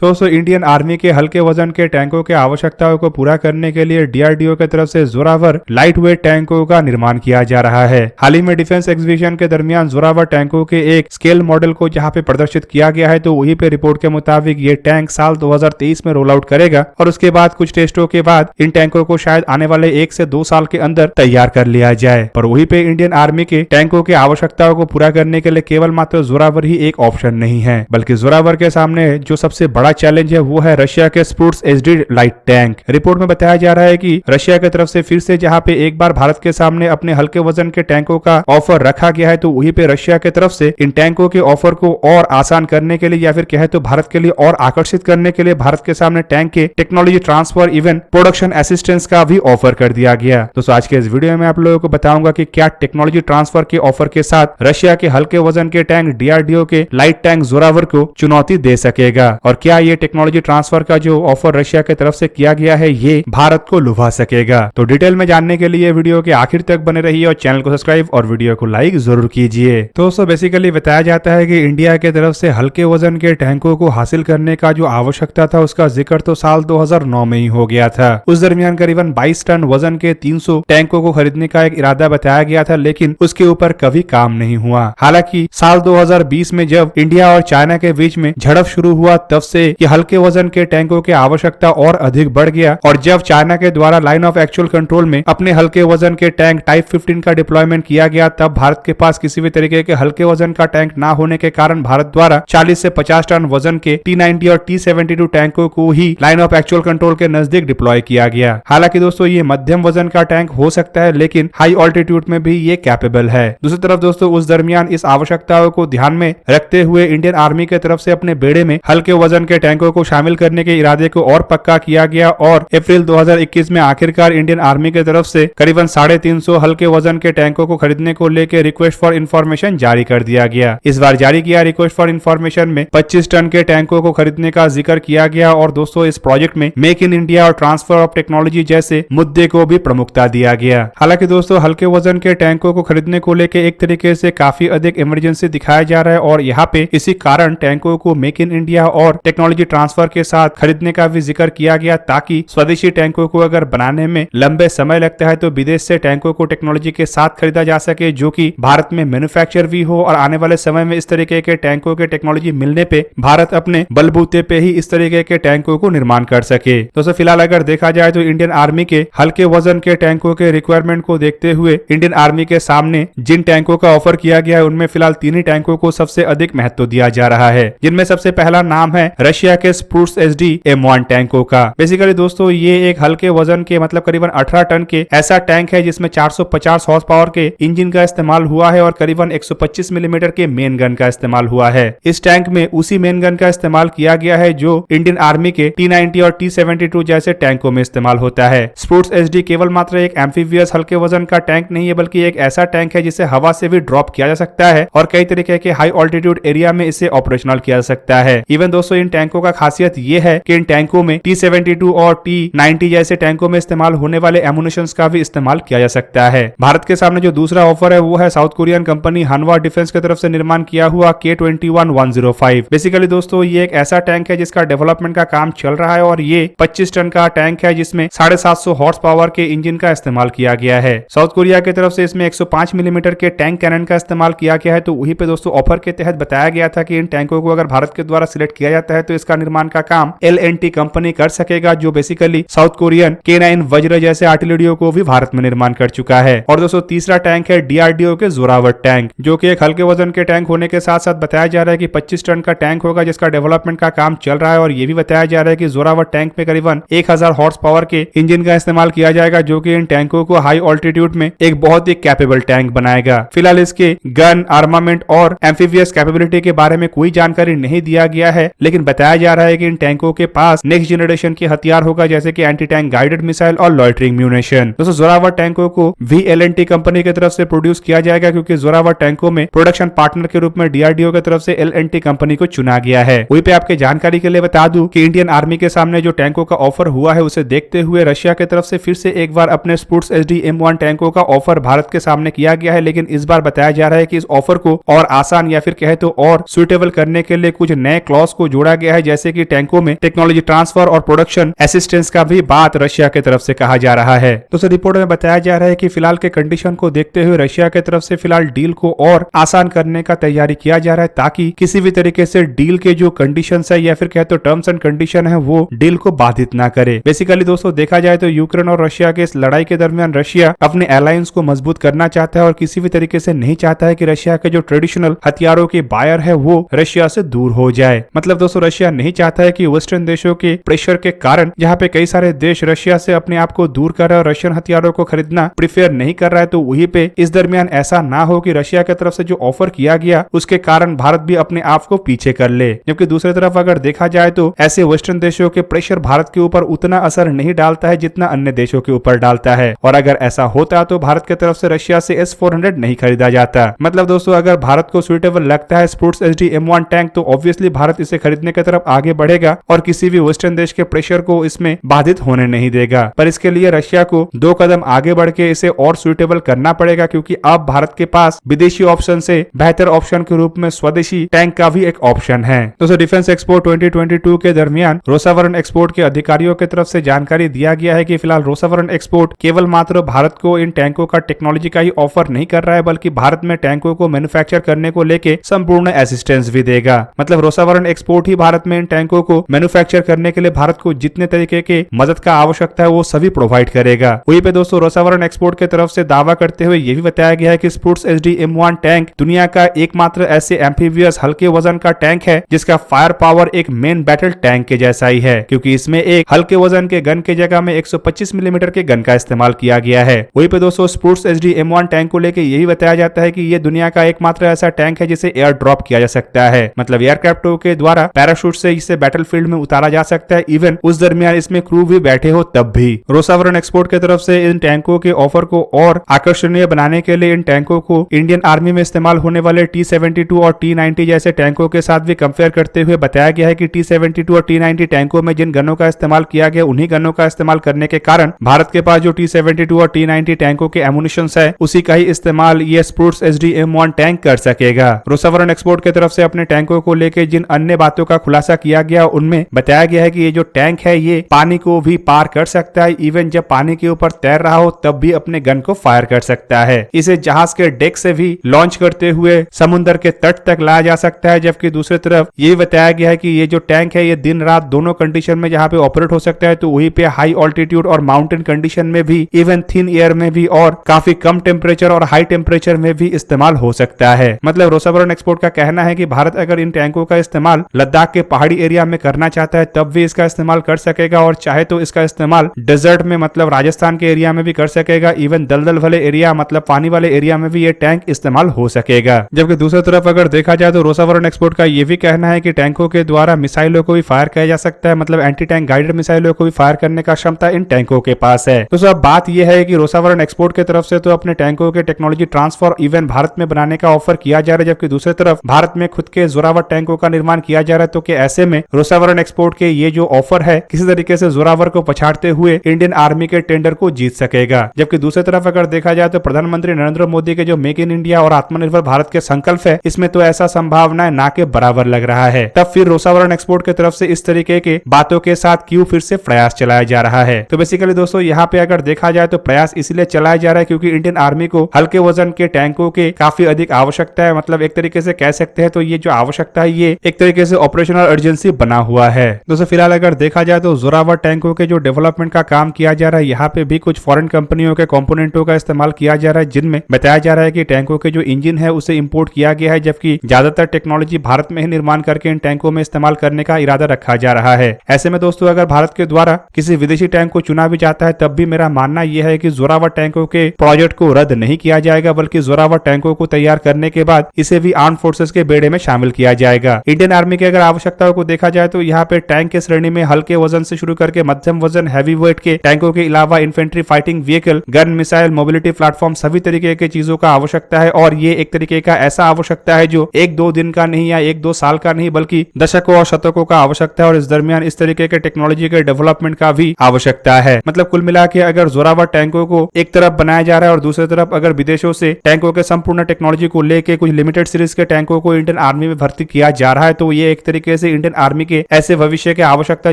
तो दोस्तों Indian army के हल्के वजन के टैंकों के आवश्यकताओं को पूरा करने के लिए डीआरडीओ की तरफ से जोरावर लाइट वेट टैंकों का निर्माण किया जा रहा है। हाल ही में डिफेंस एग्जीबिशन के दरमियान जोरावर टैंकों के एक स्केल मॉडल को जहां पे प्रदर्शित किया गया है, तो वहीं पे रिपोर्ट के मुताबिक ये टैंक साल 2023 में रोल आउट करेगा और उसके बाद कुछ टेस्टों के बाद इन टैंकों को शायद आने वाले 1 से 2 साल के अंदर तैयार कर लिया जाए। पर वहीं पे इंडियन आर्मी के टैंकों की आवश्यकताओं को पूरा करने के लिए केवल मात्र जोरावर ही एक ऑप्शन नहीं है, बल्कि जोरावर के सामने जो सबसे बड़ा चैलेंज है वो है रशिया के स्पुट्स एचडी लाइट टैंक। रिपोर्ट में बताया जा रहा है कि रशिया की तरफ से फिर से जहां पे एक बार भारत के सामने अपने हल्के वजन के टैंकों का ऑफर रखा गया है, तो वहीं पे रशिया की तरफ से इन टैंकों के ऑफर को और आसान करने के लिए या फिर कहे तो भारत के लिए और आकर्षित करने के लिए भारत के सामने टैंक के technology transfer even production assistance का भी ऑफर कर दिया गया। दोस्तों आज के इस वीडियो में आप लोगों को बताऊंगा कि क्या टेक्नोलॉजी ट्रांसफर के ऑफर के साथ रशिया के हल्के वजन के टैंक डीआरडीओ के लाइट टैंक जोरावर को चुनौती दे सकेगा और क्या ये टेक्नोलॉजी ट्रांसफर का जो ऑफर रशिया की तरफ से किया गया है ये भारत को लुभा सकेगा। तो डिटेल में जानने के लिए वीडियो के आखिर तक बने रहिए और चैनल को सब्सक्राइब और वीडियो को लाइक जरूर कीजिए। दोस्तों बेसिकली बताया जाता है कि इंडिया की तरफ से हल्के वजन के टैंकों को हासिल करने का जो आवश्यकता था उसका जिक्र तो साल 2009 में ही हो गया था। उस दरमियान करीबन 22 टन वजन के 300 टैंकों को खरीदने का एक इरादा बताया गया था, लेकिन उसके ऊपर कभी काम नहीं हुआ। हालांकि साल 2020 में जब इंडिया और चाइना के बीच में झड़प शुरू हुआ तब से ये हल्के वजन के टैंकों की आवश्यकता और अधिक बढ़ गया और जब चाइना के द्वारा लाइन ऑफ एक्चुअल कंट्रोल में अपने हल्के वजन के टैंक टाइप 15 का डिप्लॉयमेंट किया गया, तब भारत के पास किसी भी तरीके के हल्के वजन का टैंक ना होने के कारण भारत द्वारा 40 से 50 टन वजन के T-90 और T-72 टैंकों को ही लाइन ऑफ एक्चुअल कंट्रोल के नजदीक डिप्लॉय किया गया। हालांकि दोस्तों ये मध्यम वजन का टैंक हो सकता है, लेकिन हाई ऑल्टीट्यूड में भी ये कैपेबल है। दूसरी तरफ दोस्तों उस दरमियान इस आवश्यकताओं को ध्यान में रखते हुए इंडियन आर्मी की तरफ से अपने बेड़े में हल्के वजन के टैंकों को शामिल करने के इरादे को और पक्का किया गया और अप्रैल 2021 में आखिरकार इंडियन आर्मी की तरफ से करीबन 350 हल्के वजन के टैंकों को खरीदने को लेकर रिक्वेस्ट फॉर इंफॉर्मेशन जारी कर दिया गया। इस बार जारी किया रिक्वेस्ट फॉर इंफॉर्मेशन में 25 टन के टैंकों को खरीदने का जिक्र किया गया और दोस्तों इस प्रोजेक्ट में मेक इन इंडिया और ट्रांसफर ऑफ टेक्नोलॉजी जैसे मुद्दे को भी प्रमुखता दिया गया। हालांकि दोस्तों हल्के वजन के टैंकों को खरीदने को लेकर एक तरीके से काफी अधिक इमरजेंसी दिखाया जा रहा है और यहाँ पे इसी कारण टैंकों को मेक इन इंडिया और टेक्नोलॉजी ट्रांसफर के साथ खरीदने का भी जिक्र किया गया, ताकि स्वदेशी टैंकों को अगर बनाने में लंबे समय लगता है तो विदेश से टैंकों को टेक्नोलॉजी के साथ खरीदा जा सके जो कि भारत में मैन्युफैक्चर भी हो और आने वाले समय में इस तरीके के टैंकों के टेक्नोलॉजी मिलने पे भारत अपने बलबूते पे ही इस तरीके के टैंकों को निर्माण कर सके। दोस्तों फिलहाल अगर देखा जाए तो इंडियन आर्मी के हल्के वजन के टैंकों के रिक्वायरमेंट को देखते हुए इंडियन आर्मी के सामने जिन टैंकों का ऑफर किया गया है उनमें फिलहाल 3 ही टैंकों को सबसे अधिक महत्व दिया जा रहा है, जिनमें सबसे पहला नाम है रशिया के स्पुट्स एचडी M1 टैंकों का। बेसिकली दोस्तों ये एक हल्के वजन के मतलब करीबन 18 टन के ऐसा टैंक है जिसमें 450 हॉर्स पावर के इंजन का इस्तेमाल हुआ है और करीबन 125 मिलीमीटर के मेन गन का इस्तेमाल हुआ है। इस टैंक में उसी मेन गन का इस्तेमाल किया गया है जो इंडियन आर्मी के T-90 और T-72 जैसे टैंकों में इस्तेमाल होता है। स्पुट्स एचडी केवल मात्र एक एम्फीबियस हल्के वजन का टैंक नहीं है, बल्कि एक ऐसा टैंक है जिसे हवा से भी ड्रॉप किया जा सकता है और कई तरीके के हाई ऑल्टीट्यूड एरिया में इसे ऑपरेशनल किया जा सकता है। इवन दोस्तों इन टैंकों का खासियत ये है कि इन टैंकों में T-72 और T-90 जैसे टैंकों में इस्तेमाल होने वाले एमुनेशंस का भी इस्तेमाल किया जा सकता है। भारत के सामने जो दूसरा ऑफर है वो है साउथ कोरियन कंपनी हानवा डिफेंस की तरफ से निर्माण किया हुआ K21-105। बेसिकली दोस्तों ये एक ऐसा टैंक है जिसका डेवलपमेंट का काम चल रहा है और ये 25 टन का टैंक है जिसमें 750 हॉर्स पावर के इंजन का इस्तेमाल किया गया है। साउथ कोरिया की तरफ से इसमें 105 मिलीमीटर के टैंक कैनन का इस्तेमाल किया गया है। तो वहीं पे दोस्तों ऑफर के तहत बताया गया था कि इन टैंकों को अगर भारत के द्वारा सिलेक्ट किया जाता है तो इसका निर्माण का काम L&T कंपनी कर सकेगा, जो बेसिकली साउथ कोरियन K9 वज्र जैसे आर्टिलरियों को भी भारत में निर्माण कर चुका है। और दोस्तों तीसरा टैंक है डीआरडीओ के जोरावर टैंक, जो कि एक हल्के वजन के टैंक होने के साथ साथ बताया जा रहा है कि 25 टन का टैंक होगा जिसका डेवलपमेंट का काम चल रहा है और ये भी बताया जा रहा है कि जोरावर टैंक में करीबन 1000 हॉर्स पावर के इंजन का इस्तेमाल किया जाएगा, जो कि इन टैंकों को हाई ऑल्टीट्यूड में एक बहुत ही कैपेबल टैंक बनाएगा। फिलहाल इसके गन आर्मामेंट और एम्फीबियस कैपेबिलिटी के बारे में कोई जानकारी नहीं दिया गया है, लेकिन बताया जा रहा है कि इन टैंकों के पास नेक्स्ट जनरेशन के हथियार होगा जैसे कि एंटी टैंक गाइडेड मिसाइल और लॉइटरिंग म्यूनिशन। दोस्तों जोरावर टैंकों को भी L&T कंपनी की तरफ से प्रोड्यूस किया जाएगा, क्योंकि जोरावर टैंकों में प्रोडक्शन पार्टनर के रूप में डीआरडीओ की तरफ से L&T कंपनी को चुना गया है। वहीं पे आपके जानकारी के लिए बता दूं कि इंडियन आर्मी के सामने जो टैंकों का ऑफर हुआ है उसे देखते हुए रशिया की तरफ से फिर से एक बार अपने स्पुट्स एचडी M1 टैंकों का ऑफर भारत के सामने किया गया है, लेकिन इस बार बताया जा रहा है कि इस ऑफर को और आसान या फिर कहे तो और सुइटेबल करने के लिए कुछ नए क्लॉज को जोड़ा गया गया है, जैसे कि टैंकों में टेक्नोलॉजी ट्रांसफर और प्रोडक्शन असिस्टेंस का भी बात रशिया की तरफ से कहा जा रहा है। दोस्तों रिपोर्ट में बताया जा रहा है कि फिलहाल के कंडीशन को देखते हुए रशिया की तरफ से फिलहाल डील को और आसान करने का तैयारी किया जा रहा है, ताकि किसी भी तरीके से डील के जो कंडीशंस है या फिर कहते तो टर्म्स एंड कंडीशन है वो डील को बाधित ना करे। बेसिकली दोस्तों देखा जाए तो यूक्रेन और रशिया के इस लड़ाई के दरमियान रशिया अपने अलायंस को मजबूत करना चाहता है और किसी भी तरीके से नहीं चाहता है कि रशिया के जो ट्रेडिशनल हथियारों के बायर है वो रशिया से दूर हो जाए। मतलब दोस्तों रशिया नहीं चाहता है कि वेस्टर्न देशों के प्रेशर के कारण जहाँ पे कई सारे देश रशिया से अपने आप को दूर कर रहे हैं और रशियन हथियारों को खरीदना प्रिफेयर नहीं कर रहा है, तो वहीं पे इस दरमियान ऐसा ना हो कि रशिया की तरफ से जो ऑफर किया गया उसके कारण भारत भी अपने आप को पीछे कर ले। जबकि दूसरी तरफ अगर देखा जाए तो ऐसे वेस्टर्न देशों के प्रेशर भारत के ऊपर उतना असर नहीं डालता है जितना अन्य देशों के ऊपर डालता है, और अगर ऐसा होता तो भारत की तरफ से रशिया से S-400 नहीं खरीदा जाता। मतलब दोस्तों अगर भारत को सुइटेबल लगता है स्पुट्स HD M1 टैंक तो ऑब्वियसली भारत इसे खरीदने की तरफ आगे बढ़ेगा और किसी भी वेस्टर्न देश के प्रेशर को इसमें बाधित होने नहीं देगा। पर इसके लिए रशिया को 2 कदम आगे बढ़ के इसे और सुइटेबल करना पड़ेगा, क्योंकि अब भारत के पास विदेशी ऑप्शन से बेहतर ऑप्शन के रूप में स्वदेशी टैंक का भी एक ऑप्शन है। दोस्तों डिफेंस एक्सपो 2022 के दरमियान रोसावरण एक्सपोर्ट के अधिकारियों की तरफ से जानकारी दिया गया है कि फिलहाल रोसावरण एक्सपोर्ट केवल मात्र भारत को इन टैंकों का टेक्नोलॉजी का ही ऑफर नहीं कर रहा है, बल्कि भारत में टैंकों को मैन्युफैक्चर करने को लेके संपूर्ण असिस्टेंस भी देगा। मतलब रोसावरण एक्सपोर्ट ही भारत में इन टैंकों को मैन्युफैक्चर करने के लिए भारत को जितने तरीके के मदद का आवश्यकता है वो सभी प्रोवाइड करेगा। वहीं पे दोस्तों रोसावरण एक्सपोर्ट की तरफ से दावा करते हुए ये भी बताया गया है कि स्पुट्स HD M1 टैंक दुनिया का एकमात्र ऐसे एम्फीबियस हल्के वजन का टैंक है जिसका फायर पावर एक मेन बैटल टैंक के जैसा ही है, क्योंकि इसमें एक हल्के वजन के गन के जगह में 125 मिलीमीटर के गन का इस्तेमाल किया गया है। वहीं पे दोस्तों स्पुट्स HD M1 टैंक को लेकर यही बताया जाता है कि ये दुनिया का एकमात्र ऐसा टैंक है जिसे एयर ड्रॉप किया जा सकता है। मतलब एयरक्राफ्टों के द्वारा पैराशूट से इसे बैटलफील्ड में उतारा जा सकता है, इवन उस दरमियान इसमें क्रू भी बैठे हो तब भी। रोसावरण एक्सपोर्ट की तरफ से इन टैंकों के ऑफर को और आकर्षणीय बनाने के लिए इन टैंकों को इंडियन आर्मी में इस्तेमाल होने वाले T-72 और T-90 जैसे टैंकों के साथ भी कंपेयर करते हुए बताया गया है कि T-72 और T-90 टैंकों में जिन गनों का इस्तेमाल किया गया उन्हीं गनों का इस्तेमाल करने के कारण भारत के पास जो T-72 और T-90 टैंकों के एमुनिशंस है उसी का ही इस्तेमाल ये स्पुट्स HD M1 टैंक कर सकेगा। रोसावरण एक्सपोर्ट की तरफ से अपने टैंकों को लेकर जिन अन्य बातों का खुलासा किया गया उनमें बताया गया है कि ये जो टैंक है ये पानी को भी पार कर सकता है, इवन जब पानी के ऊपर तैर रहा हो तब भी अपने गन को फायर कर सकता है। इसे जहाज के डेक से भी लॉन्च करते हुए समुद्र के तट तक लाया जा सकता है। जबकि दूसरी तरफ ये बताया गया है कि ये जो टैंक है ये दिन रात दोनों कंडीशन में जहाँ पे ऑपरेट हो सकता है, तो वहीं पे हाई ऑल्टीट्यूड और माउंटेन कंडीशन में भी, इवन थिन एयर में भी और काफी कम टेम्परेचर और हाई टेम्परेचर में भी इस्तेमाल हो सकता है। मतलब रोसावरण एक्सपोर्ट का कहना है कि भारत अगर इन टैंकों का इस्तेमाल लद्दाख के पहाड़ी एरिया में करना चाहता है तब भी इसका इस्तेमाल कर सकेगा, और चाहे तो इसका इस्तेमाल डेजर्ट में मतलब राजस्थान के एरिया में भी कर सकेगा, इवन दलदल वाले एरिया मतलब पानी वाले एरिया में भी ये टैंक इस्तेमाल हो सकेगा। जबकि दूसरी तरफ अगर देखा जाए तो रोसावरण एक्सपोर्ट का ये भी कहना है कि टैंकों के द्वारा मिसाइलों को भी फायर किया जा सकता है, मतलब एंटी टैंक गाइडेड मिसाइलों को भी फायर करने का क्षमता इन टैंकों के पास है। तो अब बात यह है कि रोसावरण एक्सपोर्ट की तरफ से तो अपने टैंकों के टेक्नोलॉजी ट्रांसफर इवन भारत में बनाने का ऑफर किया जा रहा है, जबकि दूसरी तरफ भारत में खुद के जोरावर टैंकों का निर्माण किया जा रहा है। तो कि ऐसे में रोसावरण एक्सपोर्ट के ये जो ऑफर है किसी तरीके से जोरावर को पछाड़ते हुए इंडियन आर्मी के टेंडर को जीत सकेगा। जबकि दूसरी तरफ अगर देखा जाए तो प्रधानमंत्री नरेंद्र मोदी के जो मेक इन इंडिया और आत्मनिर्भर भारत के संकल्प है इसमें तो ऐसा संभावना ना के बराबर लग रहा है। तब फिर रोसावरण एक्सपोर्ट की तरफ से इस तरीके के बातों के साथ क्यों फिर से प्रयास चलाया जा रहा है। तो बेसिकली दोस्तों यहाँ पे अगर देखा जाए तो प्रयास इसलिए चलाया जा रहा है क्योंकि इंडियन आर्मी को हल्के वजन के टैंकों के काफी अधिक आवश्यकता है। मतलब एक तरीके से कह सकते हैं तो ये जो आवश्यकता है ये एक तरीके से ऑपरेशनल अर्जेंसी बना हुआ है। दोस्तों फिलहाल अगर देखा जाए तो जोरावर टैंकों के जो डेवलपमेंट का काम किया जा रहा है यहाँ पे भी कुछ फॉरेन कंपनियों के कंपोनेंटों का इस्तेमाल किया जा रहा है, जिनमें बताया जा रहा है कि टैंकों के जो इंजन है उसे इंपोर्ट किया गया है, जबकि ज्यादातर टेक्नोलॉजी भारत में ही निर्माण करके इन टैंकों में इस्तेमाल करने का इरादा रखा जा रहा है। ऐसे में दोस्तों अगर भारत के द्वारा किसी विदेशी टैंक को चुना भी जाता है तब भी मेरा मानना यह है कि जोरावर टैंकों के प्रोजेक्ट को रद्द नहीं किया जाएगा, बल्कि जोरावर टैंकों को तैयार करने के बाद इसे भी आर्म फोर्सेस के बेड़े में शामिल किया जाएगा। इंडियन आर्मी की अगर आवश्यकताओं को देखा जाए तो यहाँ पे टैंक के श्रेणी में हल्के वजन से शुरू करके मध्यम वजन हैवी वेट के टैंकों के अलावा infantry fighting vehicle, gun, missile, mobility platform सभी तरीके की चीजों का आवश्यकता है। और ये एक तरीके का ऐसा आवश्यकता है जो 1-2 दिन का नहीं या 1-2 साल का नहीं बल्कि दशकों और शतकों का आवश्यकता है, और इस दरमियान इस तरीके के टेक्नोलॉजी के डेवलपमेंट का भी आवश्यकता है। मतलब कुल मिला के अगर जोरावर टैंकों को एक तरफ बनाया जा रहा है और दूसरी तरफ अगर विदेशों से टैंकों के संपूर्ण टेक्नोलॉजी को लेके कुछ लिमिटेड सीरीज के टैंकों को इंडियन आर्मी में भर्ती किया जा रहा है, तो ये एक तरीके तरीके से इंडियन आर्मी के ऐसे भविष्य की आवश्यकता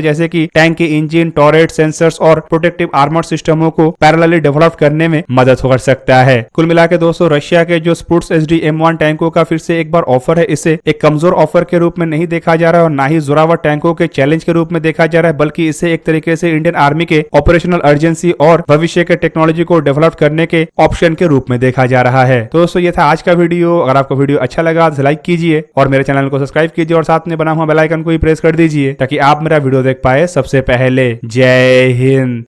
जैसे कि टैंक के इंजन, टॉरेट, सेंसर्स और प्रोटेक्टिव आर्मर सिस्टमों को पैरेलली डेवलप करने में मदद कर सकता है। कुल मिला के दोस्तों, रशिया के जो स्पुट्स HD M1 टैंकों का फिर से एक बार ऑफर है। इसे एक कमजोर ऑफर के रूप में नहीं देखा जा रहा है और ना ही जोरावर टैंकों के चैलेंज के रूप में देखा जा रहा है, बल्कि इसे एक तरीके से इंडियन आर्मी के ऑपरेशनल अर्जेंसी और भविष्य के टेक्नोलॉजी को डेवलप करने के ऑप्शन के रूप में देखा जा रहा है। तो दोस्तों, ये था आज का वीडियो। अगर आपको वीडियो अच्छा लगा तो लाइक कीजिए और मेरे चैनल को सब्सक्राइब कीजिए और साथ में बना हुआ बेल आइकन को भी प्रेस कर दीजिए ताकि आप मेरा वीडियो देख पाए सबसे पहले। जय हिंद।